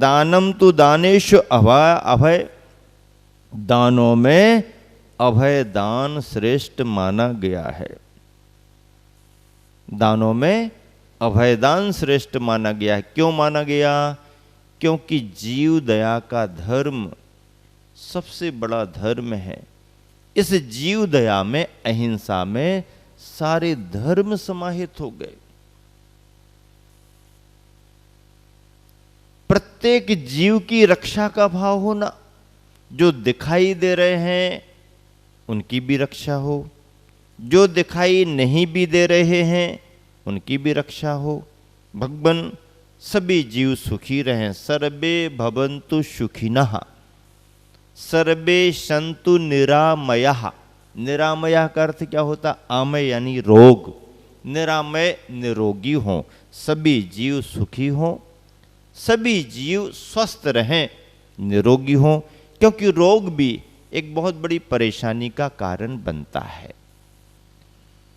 दानम तु दानेषु अभय, दानों में अभय दान श्रेष्ठ माना गया है। दानों में अभय दान श्रेष्ठ माना गया है। क्यों माना गया? क्योंकि जीव दया का धर्म सबसे बड़ा धर्म है। इस जीव दया में, अहिंसा में सारे धर्म समाहित हो गए। प्रत्येक जीव की रक्षा का भाव होना, जो दिखाई दे रहे हैं उनकी भी रक्षा हो, जो दिखाई नहीं भी दे रहे हैं उनकी भी रक्षा हो। भगवान सभी जीव सुखी रहें। सर्वे भवन्तु सुखिनः, सर्वे सन्तु निरामयः। निरामयः का अर्थ क्या होता? आमय यानी रोग। निरामय निरोगी हों, सभी जीव सुखी हों, सभी जीव स्वस्थ रहें, निरोगी हों, क्योंकि रोग भी एक बहुत बड़ी परेशानी का कारण बनता है।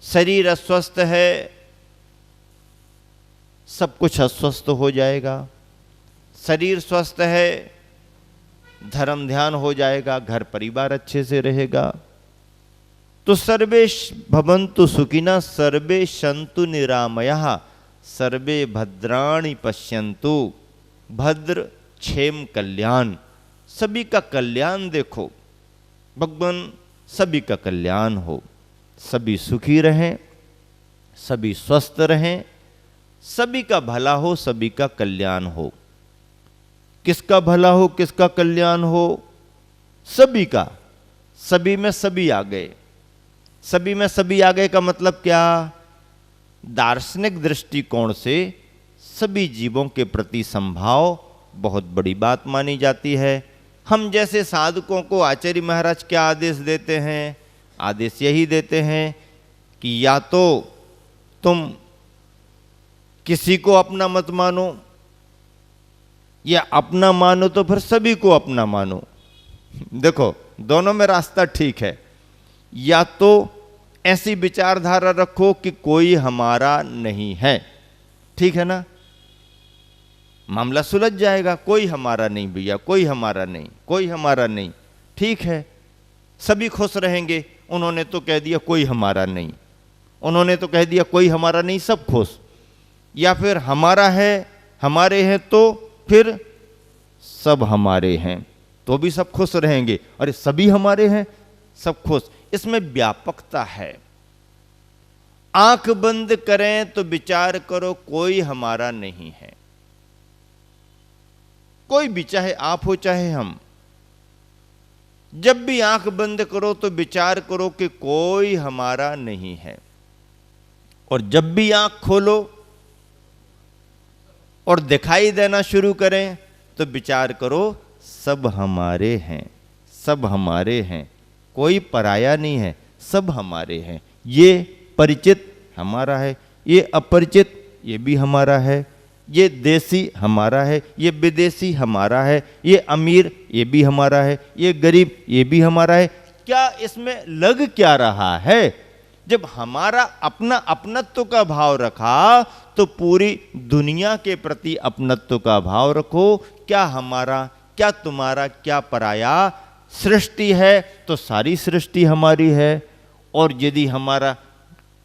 शरीर अस्वस्थ है, सब कुछ अस्वस्थ हो जाएगा। शरीर स्वस्थ है, धर्म ध्यान हो जाएगा, घर परिवार अच्छे से रहेगा। तो सर्वे भवन्तु सुखिनः, सर्वे सन्तु निरामयः, सर्वे भद्राणि पश्यन्तु। भद्र क्षेम कल्याण, सभी का कल्याण देखो। भगवान सभी का कल्याण हो, सभी सुखी रहें, सभी स्वस्थ रहें, सभी का भला हो, सभी का कल्याण हो। किसका भला हो, किसका कल्याण हो? सभी का। सभी में सभी आ गए। सभी में सभी आ गए का मतलब क्या? दार्शनिक दृष्टिकोण से सभी जीवों के प्रति संभाव बहुत बड़ी बात मानी जाती है। हम जैसे साधकों को आचार्य महाराज क्या आदेश देते हैं? आदेश यही देते हैं कि या तो तुम किसी को अपना मत मानो, या अपना मानो तो फिर सभी को अपना मानो। देखो, दोनों में रास्ता ठीक है। या तो ऐसी विचारधारा रखो कि कोई हमारा नहीं है, ठीक है ना, मामला सुलझ जाएगा। कोई हमारा नहीं भैया, कोई हमारा नहीं, कोई हमारा नहीं, ठीक है, सभी खुश रहेंगे। उन्होंने तो कह दिया कोई हमारा नहीं, उन्होंने तो कह दिया कोई हमारा नहीं, सब खुश। या फिर हमारा है, हमारे हैं, तो फिर सब हमारे हैं, तो भी सब खुश रहेंगे। अरे सभी हमारे हैं, सब खुश। इसमें व्यापकता है। आंख बंद करें तो विचार करो कोई हमारा नहीं है। कोई भी, चाहे आप हो चाहे हम, जब भी आंख बंद करो तो विचार करो कि कोई हमारा नहीं है। और जब भी आंख खोलो और दिखाई देना शुरू करें तो विचार करो सब हमारे हैं, सब हमारे हैं, कोई पराया नहीं है, सब हमारे हैं। ये परिचित हमारा है, ये अपरिचित ये भी हमारा है, ये देसी हमारा है, ये विदेशी हमारा है, ये अमीर ये भी हमारा है, ये गरीब ये भी हमारा है। क्या इसमें लग क्या रहा है? जब हमारा अपना अपनत्व का भाव रखा तो पूरी दुनिया के प्रति अपनत्व का भाव रखो। क्या हमारा, क्या तुम्हारा, क्या पराया? सृष्टि है तो सारी सृष्टि हमारी है। और यदि हमारा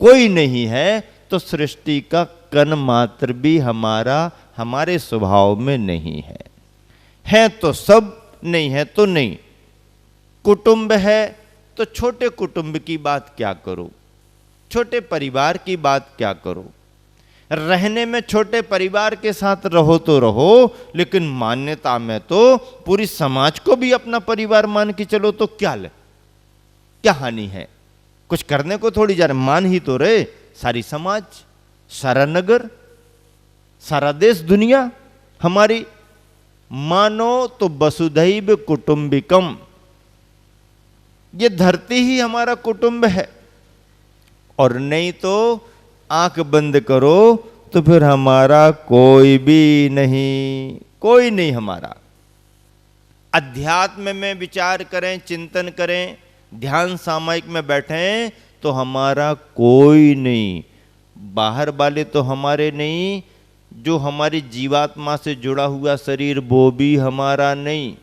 कोई नहीं है तो सृष्टि का कण मात्र भी हमारा, हमारे स्वभाव में नहीं है। है तो सब, नहीं है तो नहीं। कुटुंब है तो छोटे कुटुंब की बात क्या करो, छोटे परिवार की बात क्या करो। रहने में छोटे परिवार के साथ रहो तो रहो, लेकिन मान्यता में तो पूरी समाज को भी अपना परिवार मान के चलो, तो क्या हानि है? कुछ करने को थोड़ी जा रहे, मान ही तो रहे। सारी समाज, सारा नगर, सारा देश, दुनिया हमारी। मानो तो वसुधैव कुटुंबिकम, ये धरती ही हमारा कुटुंब है। और नहीं तो आंख बंद करो तो फिर हमारा कोई भी नहीं, कोई नहीं हमारा। अध्यात्म में विचार करें, चिंतन करें, ध्यान सामायिक में बैठें तो हमारा कोई नहीं। बाहर वाले तो हमारे नहीं, जो हमारी जीवात्मा से जुड़ा हुआ शरीर वो भी हमारा नहीं।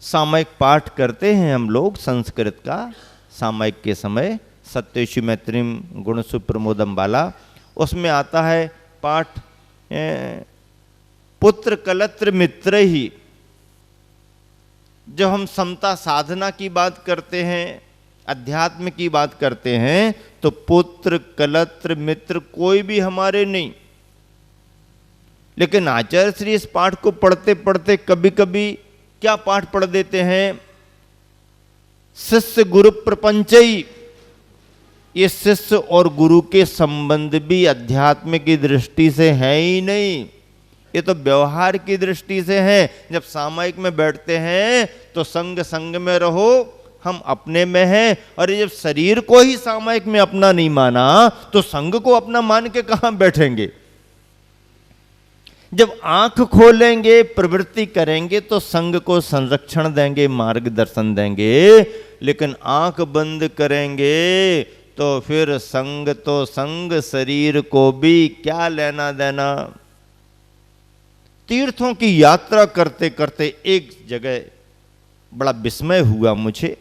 सामयिक पाठ करते हैं हम लोग संस्कृत का, सामयिक के समय सत्येषु मैत्रीम गुणसु प्रमोदम वाला, उसमें आता है पाठ पुत्र कलत्र मित्र ही। जब हम समता साधना की बात करते हैं, अध्यात्म की बात करते हैं, तो पुत्र कलत्र मित्र कोई भी हमारे नहीं। लेकिन आचार्य श्री इस पाठ को पढ़ते पढ़ते कभी कभी क्या पाठ पढ़ देते हैं, शिष्य गुरु प्रपंचई। ये शिष्य और गुरु के संबंध भी अध्यात्म की दृष्टि से है ही नहीं, ये तो व्यवहार की दृष्टि से है। जब सामयिक में बैठते हैं तो संग संग में रहो, हम अपने में हैं। और जब शरीर को ही सामयिक में अपना नहीं माना तो संग को अपना मान के कहां बैठेंगे। जब आंख खोलेंगे, प्रवृत्ति करेंगे तो संग को संरक्षण देंगे, मार्गदर्शन देंगे। लेकिन आंख बंद करेंगे तो फिर संग तो संग, शरीर को भी क्या लेना देना। तीर्थों की यात्रा करते करते एक जगह बड़ा विस्मय हुआ मुझे।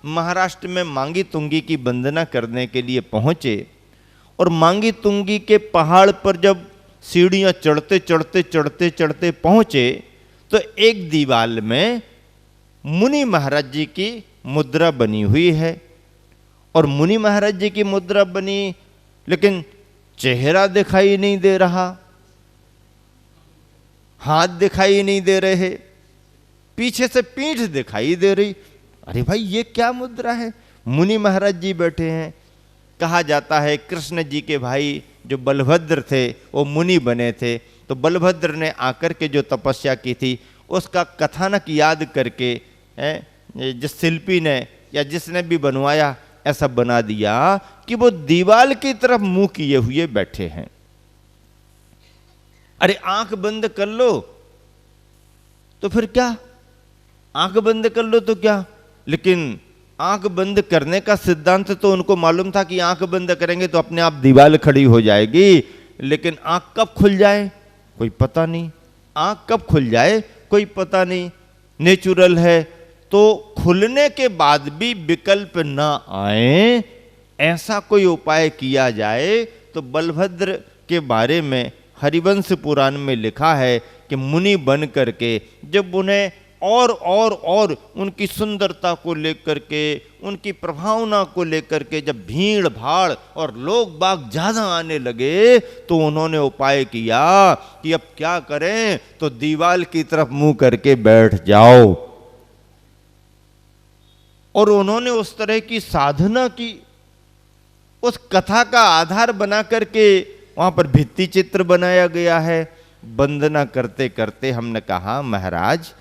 महाराष्ट्र में मांगी तुंगी की वंदना करने के लिए पहुंचे और मांगी तुंगी के पहाड़ पर जब सीढ़ियां चढ़ते चढ़ते चढ़ते चढ़ते पहुंचे तो एक दीवार में मुनि महाराज जी की मुद्रा बनी हुई है। और मुनि महाराज जी की मुद्रा बनी, लेकिन चेहरा दिखाई नहीं दे रहा, हाथ दिखाई नहीं दे रहे, पीछे से पीठ दिखाई दे रही। अरे भाई ये क्या मुद्रा है। मुनि महाराज जी बैठे हैं। कहा जाता है कृष्ण जी के भाई जो बलभद्र थे वो मुनि बने थे, तो बलभद्र ने आकर के जो तपस्या की थी उसका कथानक याद करके जिस शिल्पी ने या जिसने भी बनवाया ऐसा बना दिया कि वो दीवार की तरफ मुंह किए हुए बैठे हैं। अरे आंख बंद कर लो तो फिर क्या, आंख बंद कर लो तो क्या। लेकिन आंख बंद करने का सिद्धांत तो उनको मालूम था कि आंख बंद करेंगे तो अपने आप दीवार खड़ी हो जाएगी। लेकिन आंख कब खुल जाए कोई पता नहीं, आंख कब खुल जाए कोई पता नहीं। नेचुरल है तो खुलने के बाद भी विकल्प ना आए, ऐसा कोई उपाय किया जाए। तो बलभद्र के बारे में हरिवंश पुराण में लिखा है कि मुनि बन करके जब उन्हें और उनकी सुंदरता को लेकर के, उनकी प्रभावना को लेकर के जब भीड़ भाड़ और लोग बाग ज्यादा आने लगे तो उन्होंने उपाय किया कि अब क्या करें, तो दीवार की तरफ मुंह करके बैठ जाओ। और उन्होंने उस तरह की साधना की, उस कथा का आधार बना करके वहां पर भित्ति चित्र बनाया गया है। वंदना करते करते हमने कहा महाराज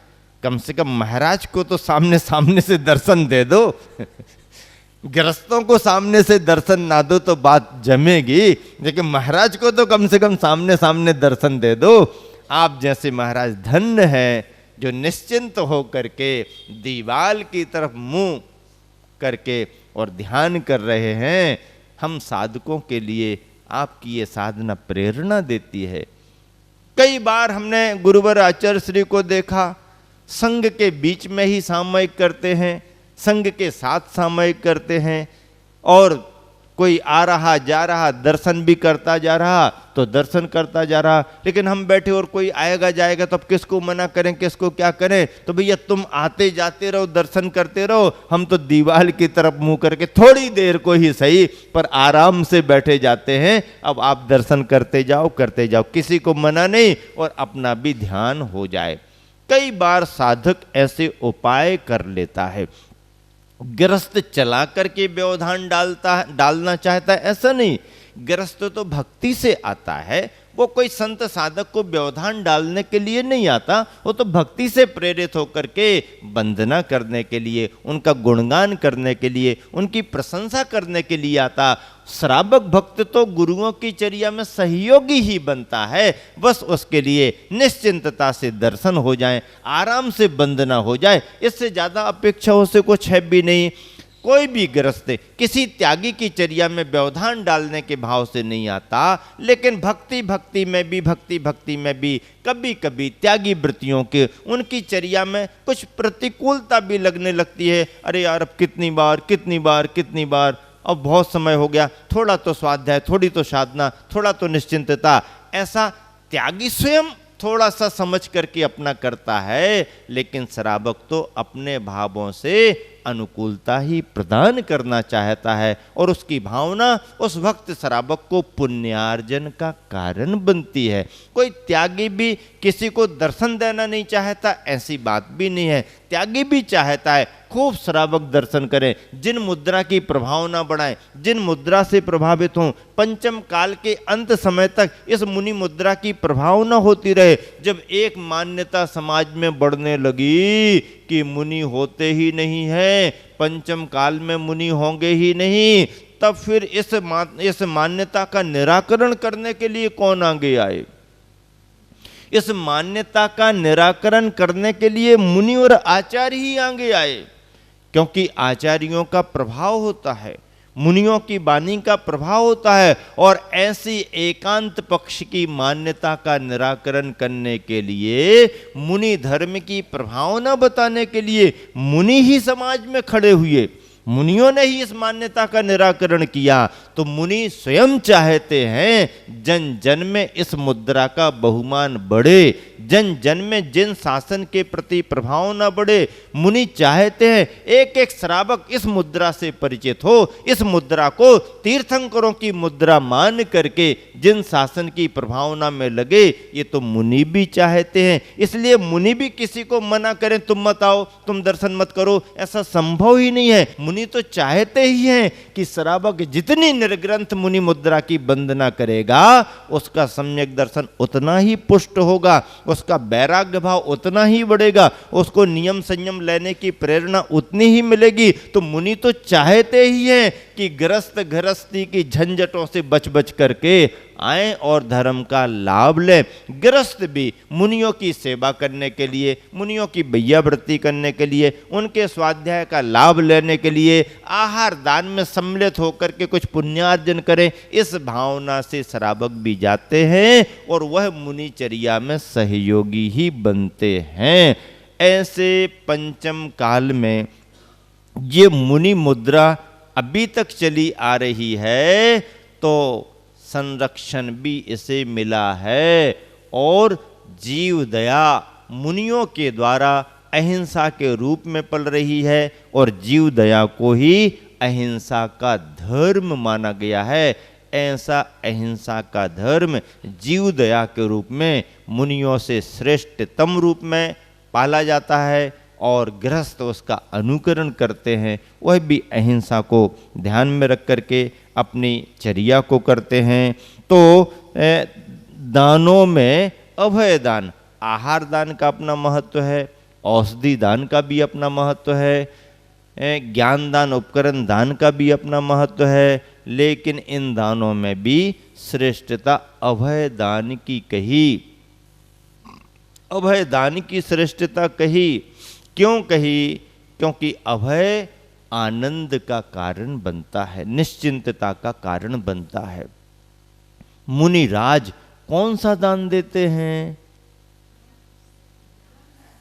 कम से कम महाराज को तो सामने सामने से दर्शन दे दो। गृहस्थों को सामने से दर्शन ना दो तो बात जमेगी, लेकिन महाराज को तो कम से कम सामने सामने दर्शन दे दो। आप जैसे महाराज धन्य हैं जो निश्चिंत हो करके दीवार की तरफ मुंह करके और ध्यान कर रहे हैं। हम साधकों के लिए आपकी ये साधना प्रेरणा देती है। कई बार हमने गुरुवर आचार्य श्री को देखा संघ के बीच में ही सामयिक करते हैं, संघ के साथ सामयिक करते हैं। और कोई आ रहा जा रहा दर्शन भी करता जा रहा तो दर्शन करता जा रहा। लेकिन हम बैठे और कोई आएगा जाएगा तो अब किसको मना करें, किसको क्या करें। तो भैया तुम आते जाते रहो, दर्शन करते रहो, हम तो दीवार की तरफ मुंह करके थोड़ी देर को ही सही पर आराम से बैठे जाते हैं। अब आप दर्शन करते जाओ किसी को मना नहीं और अपना भी ध्यान हो जाए। कई बार साधक ऐसे उपाय कर लेता है, गृहस्थ चला करके व्यवधान डालना चाहता है, ऐसा नहीं। गृहस्थ तो भक्ति से आता है, वो कोई संत साधक को व्यवधान डालने के लिए नहीं आता, वो तो भक्ति से प्रेरित होकर के वंदना करने के लिए, उनका गुणगान करने के लिए, उनकी प्रशंसा करने के लिए आता। श्रावक भक्त तो गुरुओं की चर्या में सहयोगी ही बनता है, बस उसके लिए निश्चिंतता से दर्शन हो जाए, आराम से वंदना हो जाए, इससे ज्यादा अपेक्षा उसे कुछ है भी नहीं। कोई भी गृहस्थ किसी त्यागी की चर्या में व्यवधान डालने के भाव से नहीं आता, लेकिन भक्ति में भी कभी कभी त्यागी वृत्तियों के उनकी चर्या में कुछ प्रतिकूलता भी लगने लगती है। अरे यार, अब कितनी बार, अब बहुत समय हो गया, थोड़ा तो स्वाध्याय, थोड़ी तो साधना, थोड़ा तो निश्चिंतता, ऐसा त्यागी स्वयं थोड़ा सा समझ करके अपना करता है, लेकिन श्रावक तो अपने भावों से अनुकूलता ही प्रदान करना चाहता है और उसकी भावना उस भक्त श्रावक को पुण्यार्जन का कारण बनती है। कोई त्यागी भी किसी को दर्शन देना नहीं चाहता, ऐसी बात भी नहीं है। त्यागी भी चाहता है खूब श्रावक दर्शन करें, जिन मुद्रा की प्रभावना बढ़ाएं, जिन मुद्रा से प्रभावित हों, पंचम काल के अंत समय तक इस मुनि मुद्रा की प्रभावना होती रहे। जब एक मान्यता समाज में बढ़ने लगी कि मुनि होते ही नहीं है, पंचम काल में मुनि होंगे ही नहीं, तब फिर इस मान्यता का निराकरण करने के लिए कौन आगे आए? इस मान्यता का निराकरण करने के लिए मुनि और आचार्य ही आगे आए, क्योंकि आचार्यों का प्रभाव होता है, मुनियों की वाणी का प्रभाव होता है, और ऐसी एकांत पक्ष की मान्यता का निराकरण करने के लिए, मुनि धर्म की प्रभावना बताने के लिए मुनि ही समाज में खड़े हुए, मुनियों ने ही इस मान्यता का निराकरण किया। तो मुनि स्वयं चाहते हैं जन जन में इस मुद्रा का बहुमान बढ़े, जन जन में जिन शासन के प्रति प्रभाव न बढ़े। मुनि चाहते हैं एक एक श्रावक इस मुद्रा से परिचित हो, इस मुद्रा को तीर्थंकरों की मुद्रा मान करके जिन शासन की प्रभावना में लगे, ये तो मुनि भी चाहते हैं। इसलिए मुनि भी किसी को मना करें तुम मत आओ, तुम दर्शन मत करो, ऐसा संभव ही नहीं है। मुनि तो चाहते ही हैं कि श्रावक जितनी निर्ग्रंथ मुनि मुद्रा की वंदना करेगा, उसका सम्यक दर्शन उतना ही पुष्ट होगा, उसका वैराग्य भाव उतना ही बढ़ेगा, उसको नियम संयम लेने की प्रेरणा उतनी ही मिलेगी। तो मुनि तो चाहते ही हैं कि गृहस्थी की झंझटों से बच बच करके आए और धर्म का लाभ लें। गृहस्थ भी मुनियों की सेवा करने के लिए, मुनियों की वैयावृत्ति करने के लिए, उनके स्वाध्याय का लाभ लेने के लिए, आहार दान में सम्मिलित होकर के कुछ पुण्यार्जन करें, इस भावना से श्रावक भी जाते हैं और वह मुनिचर्या में सहयोगी ही बनते हैं। ऐसे पंचम काल में ये मुनि मुद्रा अभी तक चली आ रही है, तो संरक्षण भी इसे मिला है और जीव दया मुनियों के द्वारा अहिंसा के रूप में पल रही है और जीव दया को ही अहिंसा का धर्म माना गया है। ऐसा अहिंसा का धर्म जीव दया के रूप में मुनियों से श्रेष्ठतम रूप में पाला जाता है और गृहस्थ उसका अनुकरण करते हैं। वह भी अहिंसा को ध्यान में रख करके अपनी चर्या को करते हैं। तो दानों में अभय दान, आहार दान का अपना महत्व है, औषधि दान का भी अपना महत्व है, ज्ञान दान उपकरण दान का भी अपना महत्व है, लेकिन इन दानों में भी श्रेष्ठता अभय दान की कही। अभय दान की श्रेष्ठता कही, क्यों कही? क्योंकि अभय आनंद का कारण बनता है, निश्चिंतता का कारण बनता है। मुनि राज कौन सा दान देते हैं?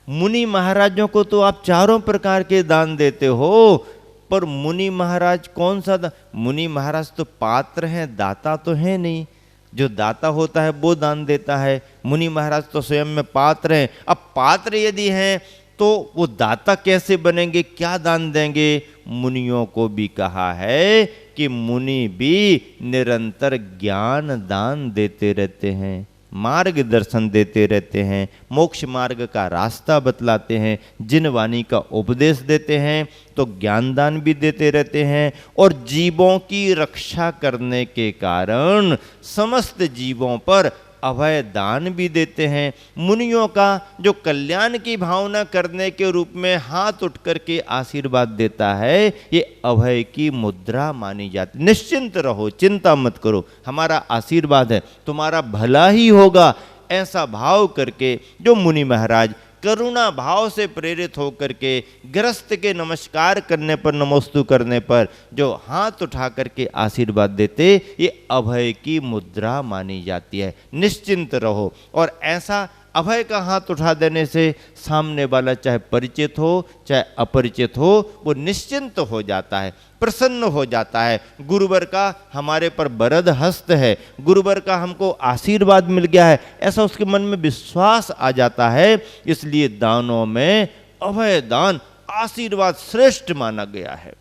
मुनि महाराजों को तो आप चारों प्रकार के दान देते हो, पर मुनि महाराज कौन सा दान? मुनि महाराज तो पात्र हैं, दाता तो है नहीं। जो दाता होता है वो दान देता है, मुनि महाराज तो स्वयं में पात्र हैं। अब पात्र यदि हैं तो वो दाता कैसे बनेंगे, क्या दान देंगे? मुनियों को भी कहा है कि मुनि भी निरंतर ज्ञान दान देते रहते हैं, मार्गदर्शन देते रहते हैं, मोक्ष मार्ग का रास्ता बतलाते हैं, जिन वाणी का उपदेश देते हैं, तो ज्ञानदान भी देते रहते हैं और जीवों की रक्षा करने के कारण समस्त जीवों पर अभय दान भी देते हैं। मुनियों का जो कल्याण की भावना करने के रूप में हाथ उठ करके आशीर्वाद देता है, ये अभय की मुद्रा मानी जाती। निश्चिंत रहो, चिंता मत करो, हमारा आशीर्वाद है, तुम्हारा भला ही होगा, ऐसा भाव करके जो मुनि महाराज करुणा भाव से प्रेरित होकर के गृहस्थ के नमस्कार करने पर, नमोस्तु करने पर जो हाथ उठा करके आशीर्वाद देते, ये अभय की मुद्रा मानी जाती है। निश्चिंत रहो। और ऐसा अभय का हाथ उठा देने से सामने वाला चाहे परिचित हो चाहे अपरिचित हो, वो निश्चिंत हो जाता है, प्रसन्न हो जाता है। गुरुवर का हमारे पर बरद हस्त है, गुरुवर का हमको आशीर्वाद मिल गया है, ऐसा उसके मन में विश्वास आ जाता है। इसलिए दानों में अभय दान आशीर्वाद श्रेष्ठ माना गया है।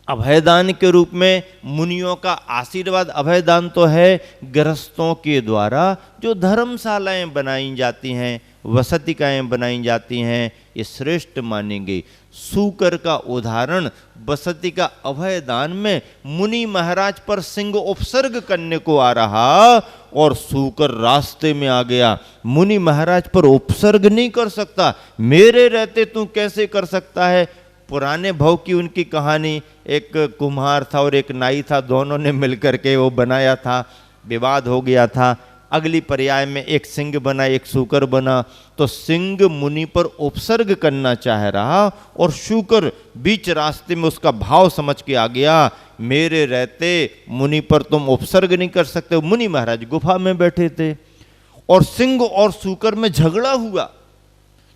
अभयदान के रूप में मुनियों का आशीर्वाद, अभयदान तो है गृहस्थों के द्वारा जो धर्मशालाएं बनाई जाती हैं, वसतिकाएं बनाई जाती हैं, ये श्रेष्ठ मानेंगे। सूकर का उदाहरण बसति का अभयदान में मुनि महाराज पर सिंह उपसर्ग करने को आ रहा और सूकर रास्ते में आ गया। मुनि महाराज पर उपसर्ग नहीं कर सकता, मेरे रहते तू कैसे कर सकता है। पुराने भाव की उनकी कहानी, एक कुम्हार था और एक नाई था, दोनों ने मिलकर के वो बनाया था, विवाद हो गया था। अगली पर्याय में एक सिंह बना, एक शूकर बना, तो सिंह मुनि पर उपसर्ग करना चाह रहा और शूकर बीच रास्ते में उसका भाव समझ के आ गया, मेरे रहते मुनि पर तुम उपसर्ग नहीं कर सकते। मुनि महाराज गुफा में बैठे थे और सिंह और शूकर में झगड़ा हुआ,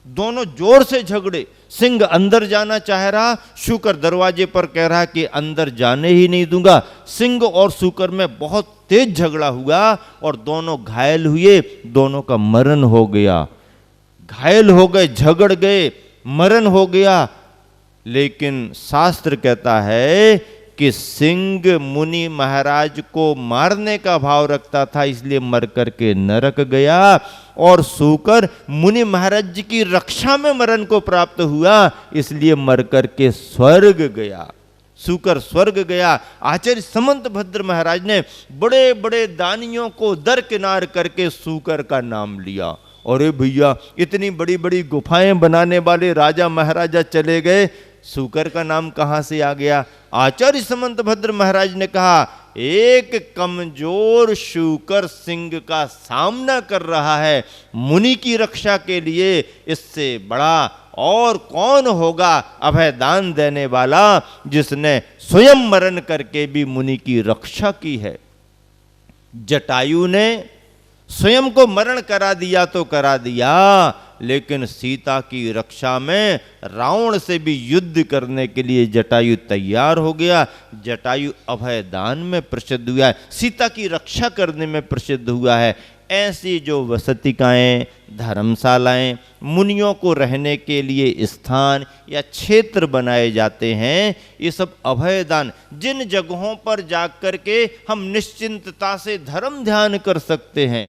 दोनों जोर से झगड़े। सिंह अंदर जाना चाह रहा, शूकर दरवाजे पर कह रहा कि अंदर जाने ही नहीं दूंगा। सिंह और शूकर में बहुत तेज झगड़ा हुआ और दोनों घायल हुए, दोनों का मरण हो गया। घायल हो गए, झगड़ गए, मरण हो गया। लेकिन शास्त्र कहता है कि सिंह मुनि महाराज को मारने का भाव रखता था, इसलिए मर करके नरक गया, और सूकर मुनि महाराज जी की रक्षा में मरण को प्राप्त हुआ, इसलिए मर करके स्वर्ग गया। सूकर स्वर्ग गया। आचार्य समंत भद्र महाराज ने बड़े बड़े दानियों को दरकिनार करके सूकर का नाम लिया। अरे भैया, इतनी बड़ी बड़ी गुफाएं बनाने वाले राजा महाराजा चले गए, सूकर का नाम कहां से आ गया। आचार्य समंत भद्र महाराज ने कहा, एक कमजोर शूकर सिंह का सामना कर रहा है मुनि की रक्षा के लिए, इससे बड़ा और कौन होगा अभयदान देने वाला, जिसने स्वयं मरण करके भी मुनि की रक्षा की है। जटायु ने स्वयं को मरण करा दिया तो करा दिया, लेकिन सीता की रक्षा में रावण से भी युद्ध करने के लिए जटायु तैयार हो गया। जटायु अभयदान में प्रसिद्ध हुआ है, सीता की रक्षा करने में प्रसिद्ध हुआ है। ऐसी जो वसतिकाएं, धर्मशालाएं, मुनियों को रहने के लिए स्थान या क्षेत्र बनाए जाते हैं, ये सब अभयदान, जिन जगहों पर जाकर के हम निश्चिंतता से धर्म ध्यान कर सकते हैं।